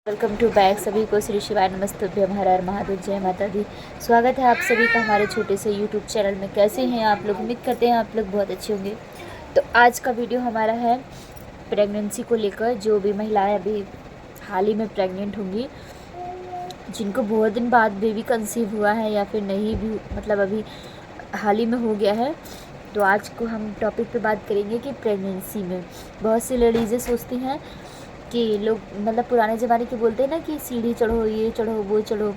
Welcome to back. सभी को श्री शिवाय नमस्तुभ्यम, हर हर महादेव, जय माता दी। स्वागत है आप सभी का हमारे छोटे से यूट्यूब चैनल में। कैसे हैं आप लोग? उम्मीद करते हैं आप लोग बहुत अच्छे होंगे। तो आज का वीडियो हमारा है प्रेगनेंसी को लेकर। जो भी महिलाएं अभी हाल ही में प्रेग्नेंट होंगी, जिनको बहुत दिन बाद बेबी कंसीव हुआ है या फिर नहीं भी, मतलब अभी हाल ही में हो गया है, तो आज को हम टॉपिक पे बात करेंगे कि प्रेगनेंसी में बहुत सी लेडीज़ें सोचती हैं कि लोग, मतलब पुराने ज़माने के बोलते हैं ना कि सीढ़ी चढ़ो, ये चढ़ो, वो चढ़ो।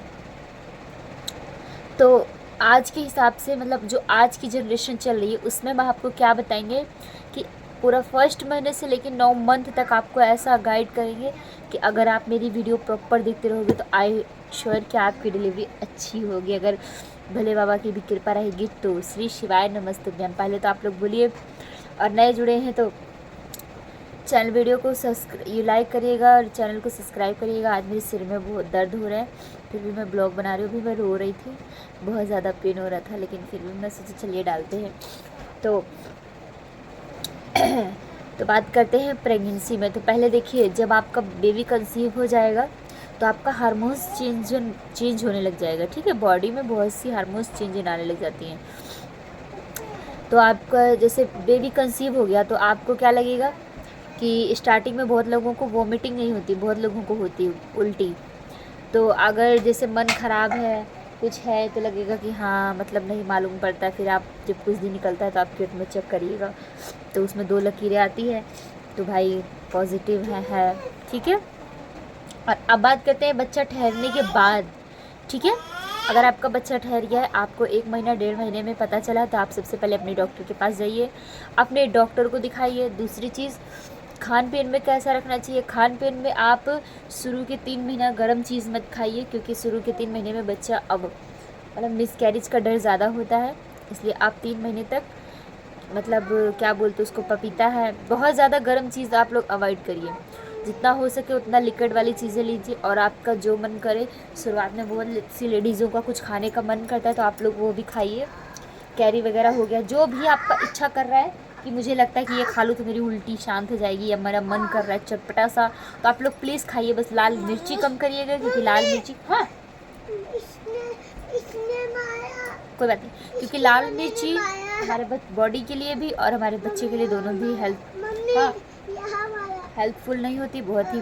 तो आज के हिसाब से, मतलब जो आज की जनरेशन चल रही है, उसमें हम आपको क्या बताएंगे कि पूरा फर्स्ट महीने से लेकर 9 मंथ तक आपको ऐसा गाइड करेंगे कि अगर आप मेरी वीडियो प्रॉपर देखते रहोगे तो आई श्योर कि आपकी डिलीवरी अच्छी होगी। अगर भले बाबा की भी कृपा रहेगी तो। श्री शिवाय नमस्तुभ्यम। पहले तो आप लोग बोलिए, और नए जुड़े हैं तो चैनल वीडियो को लाइक करिएगा और चैनल को सब्सक्राइब करिएगा। आज मेरे सिर में बहुत दर्द हो रहा है, फिर भी मैं ब्लॉग बना रही हूँ। भी मैं रो रही थी, बहुत ज़्यादा पेन हो रहा था, लेकिन फिर भी मैं सोचा चलिए डालते हैं। तो तो बात करते हैं प्रेगनेंसी में। तो पहले देखिए, जब आपका बेबी कंसीव हो जाएगा तो आपका हार्मोन्स चेंज होने लग जाएगा। ठीक है, बॉडी में बहुत सी हार्मोन्स चेंज आने लग जाती हैं। तो आपका जैसे बेबी कंसीव हो गया तो आपको क्या लगेगा कि स्टार्टिंग में बहुत लोगों को वॉमिटिंग नहीं होती, बहुत लोगों को होती उल्टी। तो अगर जैसे मन ख़राब है, कुछ है, तो लगेगा कि हाँ, मतलब नहीं मालूम पड़ता। फिर आप जब कुछ दिन निकलता है तो आप पेट में चेक करिएगा तो उसमें 2 लकीरें आती है, तो भाई पॉजिटिव है। ठीक है। और अब बात करते हैं बच्चा ठहरने के बाद। ठीक है, अगर आपका बच्चा ठहर गया है, आपको 1 महीना 1.5 महीने में पता चला, तो आप सबसे पहले अपने डॉक्टर के पास जाइए, अपने डॉक्टर को दिखाइए। दूसरी चीज़, खान पीन में कैसा रखना चाहिए। खान पीन में आप शुरू के 3 महीना गर्म चीज़ मत खाइए, क्योंकि शुरू के 3 महीने में बच्चा अब मतलब मिसकैरेज का डर ज़्यादा होता है। इसलिए आप 3 महीने तक, मतलब क्या बोलते उसको, पपीता है, बहुत ज़्यादा गर्म चीज़ आप लोग अवॉइड करिए। जितना हो सके उतना लिक्विड वाली चीज़ें लीजिए। और आपका जो मन करे, शुरुआत में बहुत सी लेडीज़ों का कुछ खाने का मन करता है तो आप लोग वो भी खाइए। कैरी वगैरह हो गया, जो भी आपका इच्छा कर रहा है कि मुझे लगता है कि ये खा लूँ तो मेरी उल्टी शांत हो जाएगी, या मेरा मन कर रहा है चटपटा सा, तो आप लोग प्लीज़ खाइए। बस लाल मिर्ची कम करिएगा, क्योंकि लाल मिर्ची, हाँ कोई बात नहीं, क्योंकि लाल मिर्ची हमारे बॉडी के लिए भी और हमारे बच्चे के लिए दोनों भी हेल्पफुल नहीं होती। बहुत ही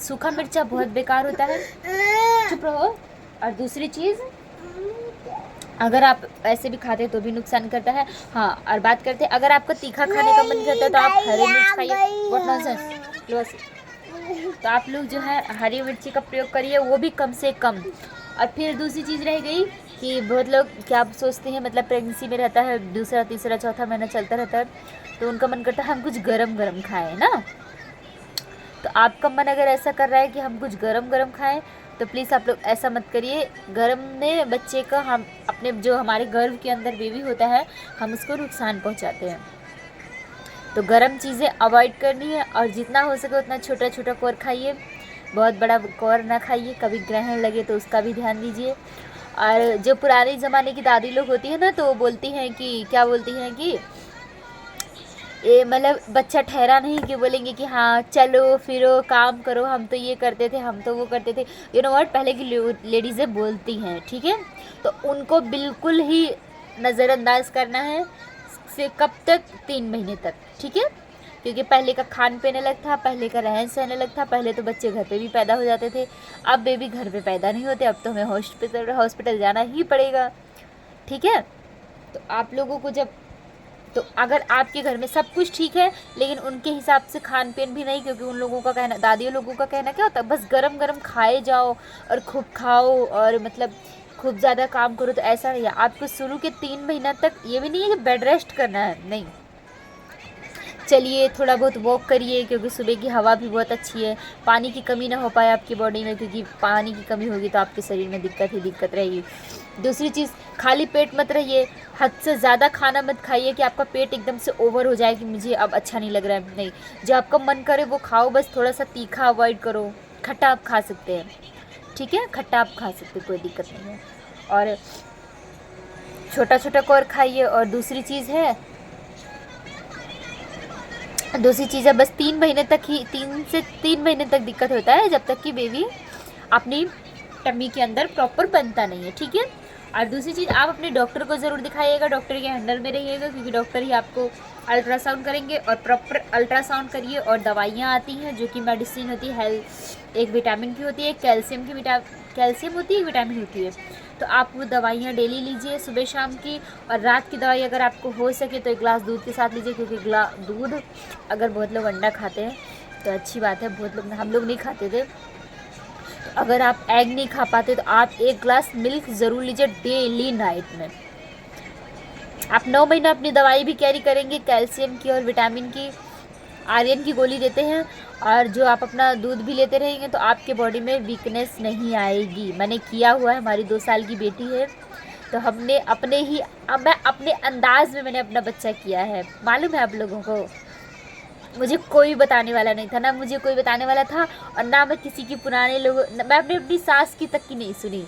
सूखा मिर्चा बहुत बेकार होता है। चुप रहो। और दूसरी चीज़, अगर आप ऐसे भी खाते हैं तो भी नुकसान करता है। हाँ, और बात करते हैं, अगर आपका तीखा खाने का मन करता है तो आप हरी मिर्च खाइए। What nonsense. तो आप लोग जो है हरी मिर्ची का प्रयोग करिए, वो भी कम से कम। और फिर दूसरी चीज़ रह गई कि बहुत लोग क्या सोचते हैं, मतलब प्रेगनेंसी में रहता है, दूसरा तीसरा चौथा महीना चलता रहता है, तो उनका मन करता है हम कुछ गरम गरम खाएं ना। तो आपका मन अगर ऐसा कर रहा है कि हम कुछ गरम गरम खाएं, तो प्लीज़ आप लोग ऐसा मत करिए। गरम में बच्चे का, हम अपने जो हमारे गर्भ के अंदर बेबी होता है, हम उसको नुकसान पहुंचाते हैं। तो गरम चीज़ें अवॉइड करनी है, और जितना हो सके उतना छोटा छोटा कोर खाइए, बहुत बड़ा कोर ना खाइए। कभी ग्रहण लगे तो उसका भी ध्यान दीजिए। और जो पुराने ज़माने की दादी लोग होती है ना, तो वो बोलती हैं कि, क्या बोलती हैं कि ये, मतलब बच्चा ठहरा नहीं कि बोलेंगे कि हाँ चलो फिरो काम करो, हम तो ये करते थे, हम तो वो करते थे। यू नो व्हाट, पहले की लेडीज़ें बोलती हैं। ठीक है, तो उनको बिल्कुल ही नज़रअंदाज करना है। से कब तक? 3 महीने तक। ठीक है, क्योंकि पहले का खान पीने अलग था, पहले का रहन सहन अलग था। पहले तो बच्चे घर पे भी पैदा हो जाते थे, अब बेबी घर पे पैदा नहीं होते, अब तो हमें हॉस्पिटल जाना ही पड़ेगा। ठीक है, तो आप लोगों को जब, तो अगर आपके घर में सब कुछ ठीक है, लेकिन उनके हिसाब से खान पीन भी नहीं, क्योंकि उन लोगों का कहना, दादियों लोगों का कहना क्या होता है, बस गरम गरम खाए जाओ और खूब खाओ, और मतलब खूब ज़्यादा काम करो, तो ऐसा नहीं है। आपको शुरू के 3 महीना तक ये भी नहीं है कि बेड रेस्ट करना है, नहीं। चलिए थोड़ा बहुत वॉक करिए, क्योंकि सुबह की हवा भी बहुत अच्छी है। पानी की कमी ना हो पाए आपकी बॉडी में, क्योंकि पानी की कमी होगी तो आपके शरीर में दिक्कत रहेगी। दूसरी चीज़, खाली पेट मत रहिए। हद से ज़्यादा खाना मत खाइए कि आपका पेट एकदम से ओवर हो जाए कि मुझे अब अच्छा नहीं लग रहा है। नहीं, जो आपका मन करे वो खाओ, बस थोड़ा सा तीखा अवॉइड करो। खट्टा आप खा सकते हैं, ठीक है, खट्टा आप खा सकते हैं, कोई दिक्कत नहीं है। और छोटा छोटा कोर खाइए। और दूसरी चीज़ है, दूसरी चीज़ है बस 3 महीने तक ही, 3 से 3 महीने तक दिक्कत होता है, जब तक कि बेबी अपनी टम्मी के अंदर प्रॉपर बनता नहीं है, ठीक है। और दूसरी चीज़, आप अपने डॉक्टर को ज़रूर दिखाइएगा, डॉक्टर के अंडर में रहिएगा, क्योंकि डॉक्टर ही आपको अल्ट्रासाउंड करेंगे, और प्रॉपर अल्ट्रासाउंड करिए। और दवाइयाँ आती हैं जो कि मेडिसिन होती है, एक विटामिन की होती है, एक कैल्शियम होती है, एक विटामिन होती है। तो आप वो दवाइयाँ डेली लीजिए, सुबह शाम की। और रात की दवाई अगर आपको हो सके तो 1 ग्लास दूध के साथ लीजिए, क्योंकि दूध, अगर बहुत लोग अंडा खाते हैं तो अच्छी बात है, बहुत लोग, हम लोग नहीं खाते थे, तो अगर आप एग नहीं खा पाते तो आप 1 ग्लास मिल्क ज़रूर लीजिए डेली नाइट में। आप 9 महीना अपनी दवाई भी कैरी करेंगे, कैल्शियम की और विटामिन की, आयरन की गोली देते हैं, और जो आप अपना दूध भी लेते रहेंगे तो आपके बॉडी में वीकनेस नहीं आएगी। मैंने किया हुआ है, हमारी 2 साल की बेटी है, तो हमने मैं अपने अंदाज में मैंने अपना बच्चा किया है। मालूम है आप लोगों को, मुझे कोई बताने वाला नहीं था, ना मुझे कोई बताने वाला था, और ना मैं किसी की पुराने लोगों, मैं अपनी सास की तक की नहीं सुनी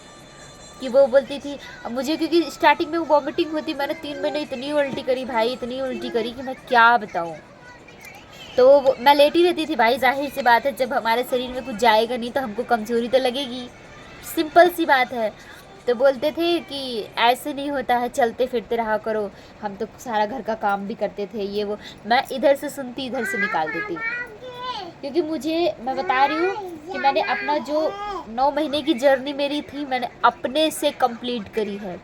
कि वो बोलती थी मुझे, क्योंकि स्टार्टिंग में वो वॉमिटिंग होती, मैंने 3 महीने इतनी उल्टी करी भाई, इतनी उल्टी करी कि मैं क्या बताऊँ। तो मैं लेटी रहती थी भाई, जाहिर सी बात है, जब हमारे शरीर में कुछ जाएगा नहीं तो हमको कमज़ोरी तो लगेगी, सिंपल सी बात है। तो बोलते थे कि ऐसे नहीं होता है, चलते फिरते रहा करो, हम तो सारा घर का काम भी करते थे, ये वो। मैं इधर से सुनती, इधर से निकाल देती, क्योंकि मैं बता रही हूँ कि मैंने अपना जो 9 महीने की जर्नी मेरी थी, मैंने अपने से कंप्लीट करी है।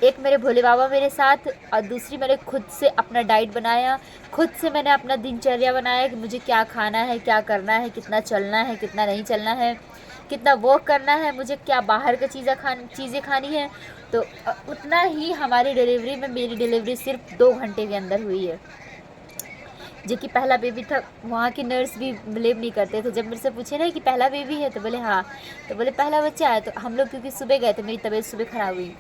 एक मेरे भोले बाबा मेरे साथ, और दूसरी मैंने खुद से अपना डाइट बनाया, खुद से मैंने अपना दिनचर्या बनाया कि मुझे क्या खाना है, क्या करना है, कितना चलना है, कितना नहीं चलना है, कितना वॉक करना है, मुझे क्या बाहर का चीज़ें खानी है। तो उतना ही हमारी डिलीवरी में, मेरी डिलीवरी सिर्फ 2 घंटे के अंदर हुई है। जो कि पहला बेबी था, वहाँ की नर्स भी बिलीव नहीं करते थे। जब मेरे से पूछे ना कि पहला बेबी है, तो बोले हाँ, तो बोले पहला बच्चा है। तो हम लोग क्योंकि सुबह गए थे, मेरी तबीयत सुबह ख़राब हुई,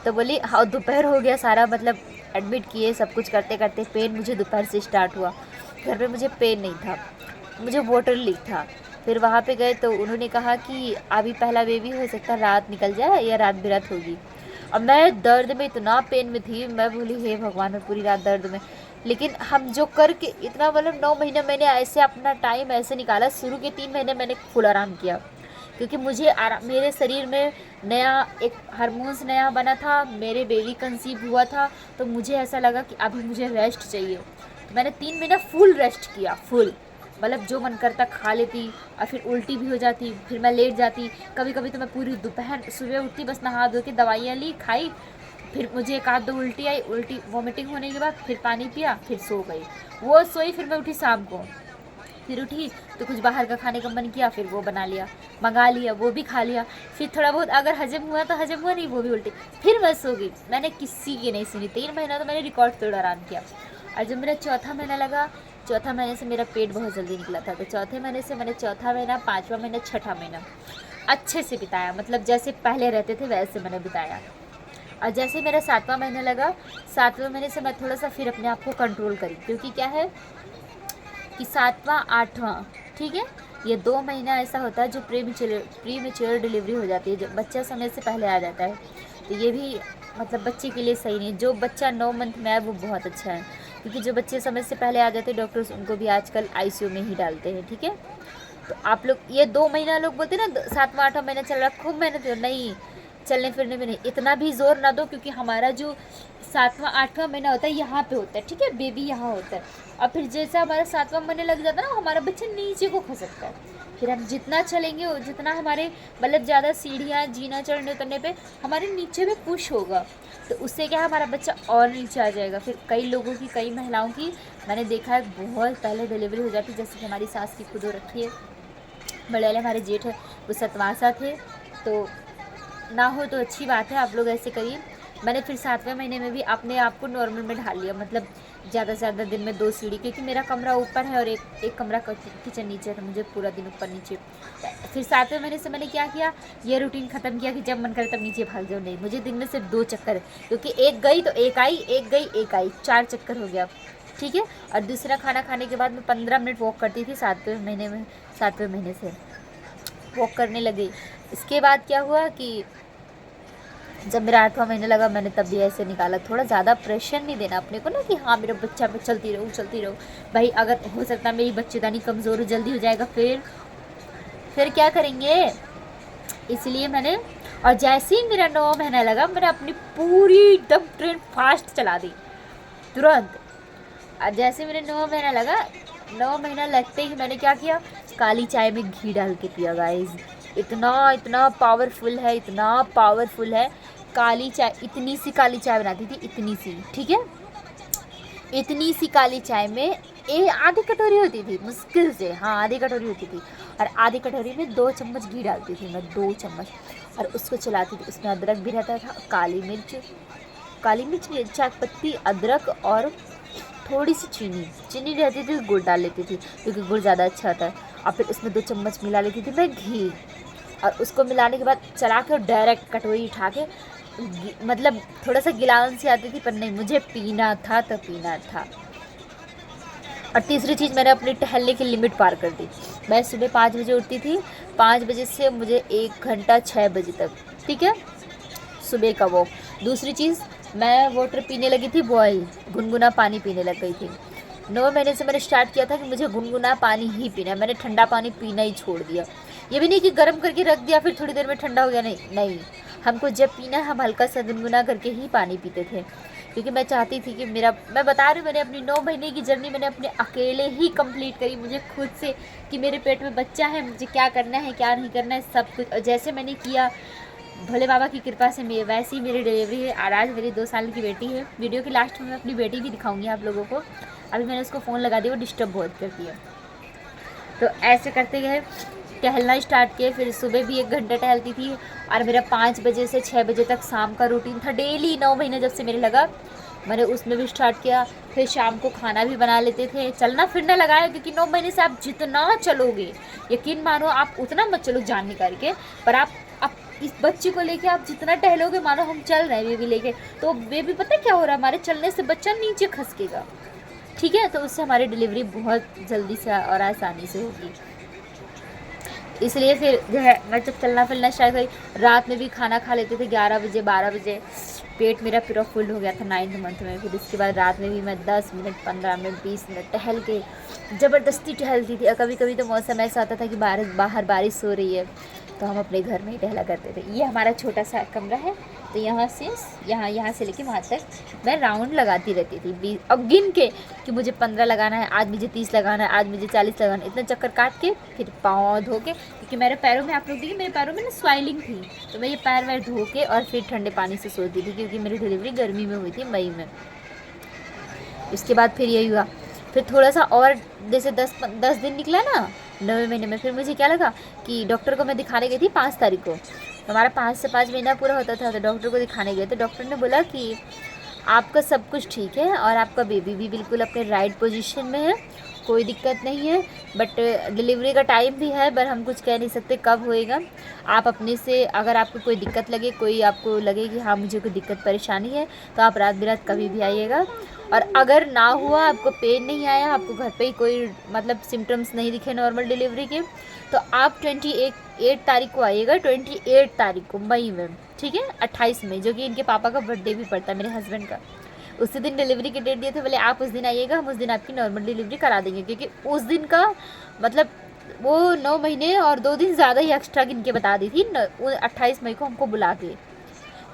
तो बोली हाँ, दोपहर हो गया सारा, मतलब एडमिट किए, सब कुछ करते करते पेन मुझे दोपहर से स्टार्ट हुआ। घर पे मुझे पेन नहीं था, मुझे वाटर लीक था। फिर वहाँ पे गए तो उन्होंने कहा कि अभी पहला बेबी, हो सकता है रात निकल जाए या रात बिरात होगी। और मैं दर्द में, इतना पेन में थी, मैं बोली हे भगवान, मैं पूरी रात दर्द में। लेकिन हम जो करके इतना, मतलब 9 महीने मैंने ऐसे अपना टाइम ऐसे निकाला। शुरू के 3 महीने मैंने फुल आराम किया, क्योंकि मुझे मेरे शरीर में नया एक हार्मोन्स नया बना था, मेरे बेबी कंसीव हुआ था, तो मुझे ऐसा लगा कि अभी मुझे रेस्ट चाहिए। तो मैंने 3 महीना फुल रेस्ट किया, फुल, मतलब जो मन करता खा लेती, और फिर उल्टी भी हो जाती, फिर मैं लेट जाती। कभी कभी तो मैं पूरी दोपहर, सुबह उठती, बस नहा धो के दवाइयाँ ली, खाई, फिर मुझे 1 आध 2 उल्टी आई, उल्टी वॉमिटिंग होने के बाद फिर पानी पिया, फिर सो गई। वो सोई, फिर मैं उठी शाम को, फिर उठी तो कुछ बाहर का खाने का मन किया, फिर वो बना लिया, मंगा लिया, वो भी खा लिया। फिर थोड़ा बहुत अगर हजम हुआ तो हजम हुआ, नहीं वो भी उल्टी, फिर मैं सो गई। मैंने किसी की नहीं सुनी। 3 महीना तो मैंने रिकॉर्ड तोड़ आराम किया। और जब मेरा चौथा महीना लगा, चौथा महीने से मेरा पेट बहुत जल्दी निकला था, तो चौथे महीने से मैंने चौथा महीना, 5वां महीना, 6ठा महीना अच्छे से बिताया, मतलब जैसे पहले रहते थे वैसे मैंने बिताया। और जैसे मेरा 7वां महीना लगा, 7वें महीने से मैं थोड़ा सा फिर अपने आप को कंट्रोल करी, क्योंकि क्या है कि 7वां 8वां, ठीक है, ये 2 महीना ऐसा होता है जो प्री मेच्योर डिलीवरी हो जाती है, जब बच्चा समय से पहले आ जाता है। तो ये भी मतलब बच्चे के लिए सही नहीं। जो बच्चा 9 मंथ में आए वो बहुत अच्छा है, क्योंकि जो बच्चे समय से पहले आ जाते हैं, डॉक्टर्स उनको भी आजकल आईसीयू में ही डालते हैं, ठीक है। तो आप लोग ये 2 महीना लोग बोलते हैं ना 7वां 8वां महीना चल रहा है, खूब मेहनत करो, नहीं, चलने फिरने में नहीं, इतना भी जोर ना दो, क्योंकि हमारा जो 7वां 8वां महीना होता है यहाँ पे होता है, ठीक है, बेबी यहाँ होता है। और फिर जैसे हमारा 7वां महीने लग जाता है ना, हमारा बच्चा नीचे को खसकता है। फिर हम जितना चलेंगे, जितना हमारे मतलब ज़्यादा सीढ़ियाँ जीना चढ़ने उतरने पे हमारे नीचे में पुश होगा, तो उससे क्या है, हमारा बच्चा और नीचे आ जाएगा। फिर कई लोगों की, कई महिलाओं की मैंने देखा है बहुत पहले डिलीवरी हो जाती है, जैसे कि हमारी सास की खुद हो रखी है, बड़े वाले हमारे जेठ है, वो सतवासा थे। तो ना हो तो अच्छी बात है, आप लोग ऐसे करिए। मैंने फिर 7वें महीने में भी अपने आप को नॉर्मल में ढाल लिया, मतलब ज़्यादा से ज़्यादा दिन में 2 सीढ़ी, क्योंकि मेरा कमरा ऊपर है और एक कमरा किचन नीचे है, तो मुझे पूरा दिन ऊपर नीचे। फिर 7वें महीने से मैंने क्या किया, ये रूटीन ख़त्म किया कि जब मन करे तब नीचे भाग जाओ, नहीं, मुझे दिन में सिर्फ 2 चक्कर, क्योंकि एक गई तो एक आई, एक गई एक आई, 4 चक्कर हो गया, ठीक है। और दूसरा खाना खाने के बाद मैं 15 मिनट वॉक करती थी 7वें महीने से वॉक करने लगी। इसके बाद क्या हुआ कि जब मेरा 8वां महीना लगा मैंने तब भी ऐसे निकाला। थोड़ा ज़्यादा प्रेशर नहीं देना अपने को ना कि हाँ मेरा बच्चा, मैं चलती रहूँ चलती रहूँ। भाई अगर हो सकता है मेरी बच्चेदानी कमज़ोर हो, जल्दी हो जाएगा, फिर क्या करेंगे। इसलिए मैंने, और जैसे ही मेरा 9वां महीना लगा मैंने अपनी पूरी एकदम ट्रेन फास्ट चला दी तुरंत। और जैसे मेरे 9वां महीना लगा, 9वां महीना लगते ही मैंने क्या किया, काली चाय में घी डाल के पिया गाइस। इतना पावरफुल है, इतना पावरफुल है काली चाय। इतनी सी काली चाय बनाती थी, इतनी सी, ठीक है, इतनी सी काली चाय में आधी कटोरी होती थी मुश्किल से, हाँ आधी कटोरी होती थी। और आधी कटोरी में 2 चम्मच घी डालती थी मैं, 2 चम्मच, और उसको चलाती थी। उसमें अदरक भी रहता था, काली मिर्च नहीं, चाय पत्ती, अदरक और थोड़ी सी चीनी रहती थी, गुड़ डाल लेती थी क्योंकि गुड़ ज़्यादा अच्छा होता है। और फिर उसमें 2 चम्मच मिला लेती थी मैं घी, और उसको मिलाने के बाद चला के डायरेक्ट कटोरी उठा के, मतलब थोड़ा सा गिलान सी आती थी, पर नहीं, मुझे पीना था तो पीना था। और तीसरी चीज़, मैंने अपनी टहलने की लिमिट पार कर दी। मैं सुबह 5 बजे उठती थी, 5 बजे से मुझे 1 घंटा 6 बजे तक, ठीक है, सुबह का वॉक। दूसरी चीज़, मैं वाटर पीने लगी थी बॉयल, गुनगुना पानी पीने लग गई थी। 9 महीने से मैंने स्टार्ट किया था कि मुझे गुनगुना पानी ही पीना है। मैंने ठंडा पानी पीना ही छोड़ दिया। ये भी नहीं कि गर्म करके रख दिया फिर थोड़ी देर में ठंडा हो गया, नहीं, हमको जब पीना है हम हल्का सा गुनगुना करके ही पानी पीते थे। क्योंकि मैं चाहती थी कि मैं बता रही हूँ, मैंने अपनी 9 महीने की जर्नी मैंने अपने अकेले ही कंप्लीट करी, मुझे खुद से, कि मेरे पेट में बच्चा है, मुझे क्या करना है क्या नहीं करना है सब कुछ। और जैसे मैंने किया भोले बाबा की कृपा से, वैसी मेरी डिलीवरी है। और आज मेरी 2 साल की बेटी है। वीडियो के लास्ट में मैं अपनी बेटी भी दिखाऊंगी आप लोगों को। अभी मैंने उसको फ़ोन लगा दिया, वो डिस्टर्ब बहुत करती है। तो ऐसे करते गए, टहलना स्टार्ट किए। फिर सुबह भी 1 घंटा टहलती थी, और मेरा 5 बजे से 6 बजे तक शाम का रूटीन था डेली। 9 महीने जब से मेरे लगा, मैंने उसमें भी स्टार्ट किया। फिर शाम को खाना भी बना लेते थे। चलना फिरना लगाया, क्योंकि 9 महीने से आप जितना चलोगे, यकीन मानो आप उतना मत चलो जान निकाल के, पर आप इस बच्चे को लेके आप जितना टहलोगे, मानो हम चल रहे हैं बेबी लेके, तो बेबी पता क्या हो रहा है, हमारे चलने से बच्चा नीचे खसकेगा, ठीक है। तो उससे हमारी डिलीवरी बहुत जल्दी से और आसानी से होगी। इसलिए फिर जो है, मैं जब चलना फिरना स्टार्ट करी, रात में भी खाना खा लेते थे 11 बजे 12 बजे। पेट मेरा पूरा फुल हो गया था 9th मंथ में। फिर इसके बाद रात में भी मैं 10 मिनट 15 मिनट 20 मिनट टहल के, ज़बरदस्ती टहलती थी। और कभी कभी तो मौसम ऐसा आता था कि बाहर बारिश हो रही है, तो हम अपने घर में ही टहला करते थे। ये हमारा छोटा सा कमरा है, तो यहाँ से लेके वहाँ तक मैं राउंड लगाती रहती थी 20, अब गिन के कि मुझे 15 लगाना है, आज मुझे 30 लगाना है, आज मुझे 40 लगाना है। इतना चक्कर काट के फिर पाँव धो के, क्योंकि मेरे पैरों में, आप लोग देखिए मेरे पैरों में ना स्वेलिंग थी, तो मैं ये पैर वैर धो के और फिर ठंडे पानी से सोती थी, क्योंकि मेरी डिलीवरी गर्मी में हुई थी, मई में। इसके बाद फिर यही हुआ। फिर थोड़ा सा और जैसे 10 दिन निकला ना 9वें महीने में, फिर मुझे क्या लगा कि डॉक्टर को मैं दिखाने गई थी 5 तारीख को। हमारा 5 से 5 महीना पूरा होता था, तो डॉक्टर को दिखाने गए। तो डॉक्टर ने बोला कि आपका सब कुछ ठीक है, और आपका बेबी भी बिल्कुल अपने राइट पोजीशन में है, कोई दिक्कत नहीं है, बट डिलीवरी का टाइम भी है, पर हम कुछ कह नहीं सकते कब होएगा। आप अपने से, अगर आपको कोई दिक्कत लगे, कोई आपको लगे कि हाँ मुझे कोई दिक्कत परेशानी है, तो आप रात बिरात कभी भी आइएगा। और अगर ना हुआ, आपको पेन नहीं आया, आपको घर पे ही कोई मतलब सिम्टम्स नहीं दिखे नॉर्मल डिलीवरी के, तो आप 28 तारीख को आइएगा, 28 तारीख को मई में, ठीक है, 28 मई, जो कि इनके पापा का बर्थडे भी पड़ता है, मेरे हस्बैंड का। उसी दिन डिलीवरी के डेट दिए थे, बोले आप उस दिन आइएगा, हम उस दिन आपकी नॉर्मल डिलीवरी करा देंगे, क्योंकि उस दिन का मतलब वो 9 महीने और 2 दिन ज़्यादा ही एक्स्ट्रा गिन के बता दी थी। 28 मई को हमको बुला के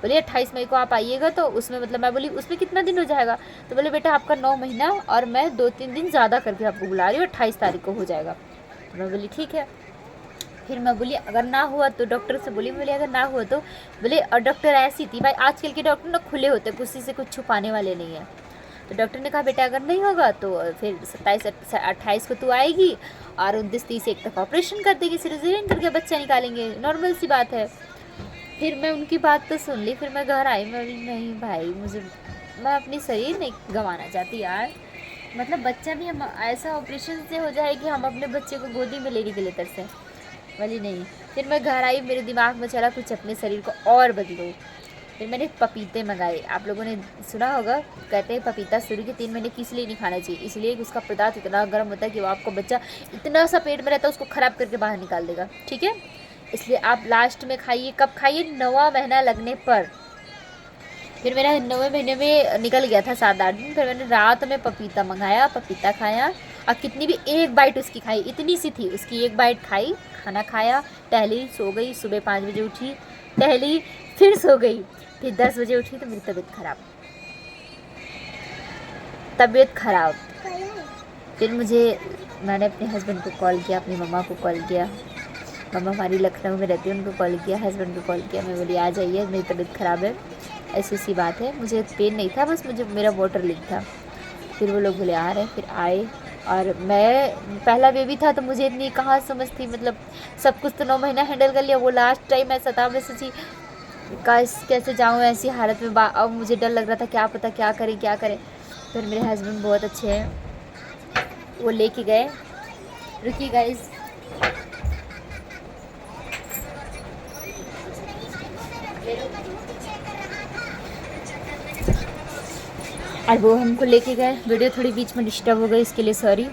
बोले 28 मई को आप आइएगा। तो उसमें मतलब मैं बोली उसमें कितना दिन हो जाएगा, तो बोले बेटा आपका 9 महीना और मैं 2-3 दिन ज़्यादा करके आपको बुला रही हूँ, 28 तारीख को हो जाएगा। तो मैं बोली ठीक है। फिर मैं बोली अगर ना हुआ तो, डॉक्टर से बोली अगर ना हुआ तो, बोले और डॉक्टर ऐसी थी भाई, आजकल के डॉक्टर ना खुले होते, किसी से कुछ छुपाने वाले नहीं है। तो डॉक्टर ने कहा बेटा अगर नहीं होगा तो फिर 27-28 को तू आएगी, और 29-30 एक तक ऑपरेशन कर देगी, सिजेरियन करके बच्चा निकालेंगे, नॉर्मल सी बात है। फिर मैं उनकी बात तो सुन ली। फिर मैं घर आई, मैं बोली नहीं भाई, मैं अपनी शरीर नहीं गंवाना चाहती यार, मतलब बच्चा भी हम ऐसा ऑपरेशन से हो जाए कि हम अपने बच्चे को गोदी में लेने के लिए तरसे, बोली नहीं। फिर मैं घर आई, मेरे दिमाग में चला कुछ अपने शरीर को और बदलो। फिर मैंने पपीते मंगाए। आप लोगों ने सुना होगा, कहते हैं पपीता शुरू के 3 महीने किस लिए नहीं खाना चाहिए, इसलिए कि उसका पदार्थ इतना गर्म होता है कि वो आपका बच्चा इतना सा पेट में रहता है उसको ख़राब करके बाहर निकाल देगा, ठीक है। इसलिए आप लास्ट में खाइए। कब खाइए? 9वां महीना लगने पर, फिर मेरा 9वें महीने में निकल गया था 7-8 दिन। फिर मैंने रात में पपीता मंगाया, पपीता खाया और कितनी भी एक बाइट उसकी खाई, इतनी सी थी उसकी, एक बाइट खाई, खाना खाया, टहली, सो गई। सुबह 5 बजे उठी, टहली, फिर सो गई। फिर 10 बजे उठी तो मेरी तबीयत ख़राब। फिर मैंने अपने हस्बैंड को कॉल किया, अपनी मम्मा को कॉल किया। मम्मा हमारी लखनऊ में रहती है, उनको कॉल किया, हस्बैंड को कॉल किया। मैं बोली आ जाइए, मेरी तबीयत ख़राब है। ऐसी सी बात है, मुझे पेन नहीं था, बस मुझे मेरा वाटर लीक था। फिर वो लोग बोले आ रहे हैं। फिर आए और मैं पहला बेबी था तो मुझे इतनी कहाँ समझ थी, मतलब सब कुछ तो 9 महीना हैंडल कर लिया। वो लास्ट टाइम ऐसा था, मैं सोची कैसे जाऊँ ऐसी हालत में। अब मुझे डर लग रहा था, क्या पता क्या करें। फिर मेरे हस्बैंड बहुत अच्छे हैं, वो लेके गए। रुकिए गाइस, और वो हमको लेके गए। वीडियो थोड़ी बीच में डिस्टर्ब हो गई, इसके लिए सॉरी।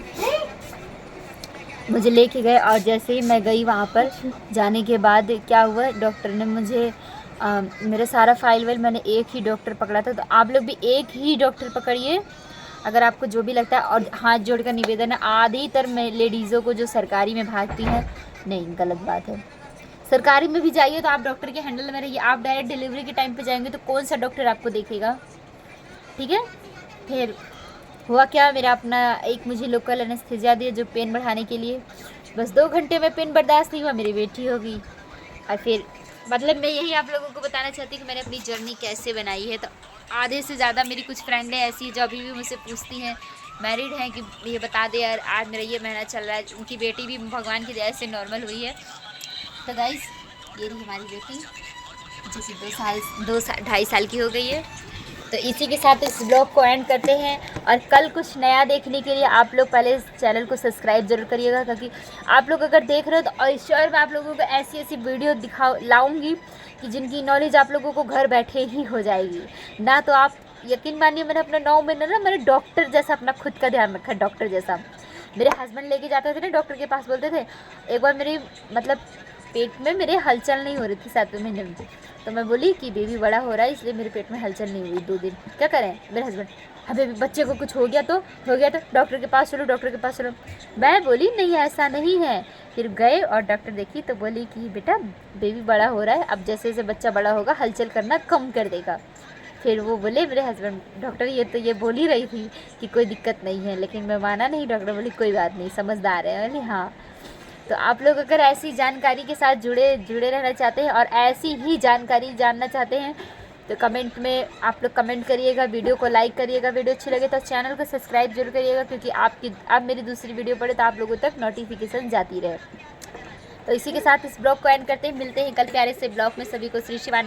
मुझे लेके गए और जैसे ही मैं गई वहाँ पर, जाने के बाद क्या हुआ, डॉक्टर ने मुझे मेरा सारा फाइल वाइल, मैंने एक ही डॉक्टर पकड़ा था। तो आप लोग भी एक ही डॉक्टर पकड़िए अगर आपको जो भी लगता है। और हाथ जोड़कर निवेदन है, आधितर में लेडीज़ों को जो सरकारी में भागती हैं, नहीं, गलत बात है। सरकारी में भी जाइए तो आप डॉक्टर के हैंडल में रहिए। आप डायरेक्ट डिलीवरी के टाइम पे जाएंगे तो कौन सा डॉक्टर आपको देखेगा, ठीक है। फिर हुआ क्या, मेरा अपना एक मुझे लोकल एनेस्थीसिया दिया जो पेन बढ़ाने के लिए। बस 2 घंटे में पेन बर्दाश्त नहीं हुआ, मेरी बेटी हो गई। और फिर मतलब मैं यही आप लोगों को बताना चाहती हूँ कि मैंने अपनी जर्नी कैसे बनाई है। तो आधे से ज़्यादा मेरी कुछ फ्रेंडें ऐसी जो अभी भी मुझसे पूछती हैं, मैरिड हैं, कि ये बता दे यार, आज मेरा ये महीना चल रहा है। उनकी बेटी भी भगवान की दया से नॉर्मल हुई है। तो गाइस, ये रही हमारी बेटी जो कि 2-2.5 साल की हो गई है। तो इसी के साथ इस ब्लॉग को एंड करते हैं। और कल कुछ नया देखने के लिए आप लोग पहले इस चैनल को सब्सक्राइब जरूर करिएगा, क्योंकि आप लोग अगर देख रहे हो तो श्योर मैं आप लोगों को ऐसी वीडियो लाऊंगी कि जिनकी नॉलेज आप लोगों को घर बैठे ही हो जाएगी ना। तो आप यकीन मानिए, मैंने अपना 9 महीने ना, मैंने डॉक्टर जैसा अपना खुद का ध्यान रखा, डॉक्टर जैसा। मेरे हस्बैंड लेके जाते थे ना डॉक्टर के पास, बोलते थे, एक बार मेरी मतलब पेट में मेरे हलचल नहीं हो रही थी 7वें महीने में, तो मैं बोली कि बेबी बड़ा हो रहा है इसलिए मेरे पेट में हलचल नहीं हुई 2 दिन। क्या करें मेरे हस्बैंड, हाँ बेबी बच्चे को कुछ हो गया तो डॉक्टर के पास चलो। मैं बोली नहीं ऐसा नहीं है। फिर गए और डॉक्टर देखी तो बोली कि बेटा बेबी बड़ा हो रहा है, अब जैसे जैसे बच्चा बड़ा होगा हलचल करना कम कर देगा। फिर वो बोले मेरे हस्बैंड, डॉक्टर ये बोल ही रही थी कि कोई दिक्कत नहीं है, लेकिन मैं माना नहीं। डॉक्टर बोली कोई बात नहीं, समझदार है। बोली हाँ। तो आप लोग अगर ऐसी जानकारी के साथ जुड़े रहना चाहते हैं और ऐसी ही जानकारी जानना चाहते हैं तो कमेंट में आप लोग कमेंट करिएगा, वीडियो को लाइक करिएगा। वीडियो अच्छी लगे तो चैनल को सब्सक्राइब जरूर करिएगा, क्योंकि आप मेरी दूसरी वीडियो पढ़े तो आप लोगों तक नोटिफिकेशन जाती रहे। तो इसी के साथ इस ब्लॉग को एंड करते हैं। मिलते हैं कल प्यारे से ब्लॉग में। सभी को श्री शिवानंद।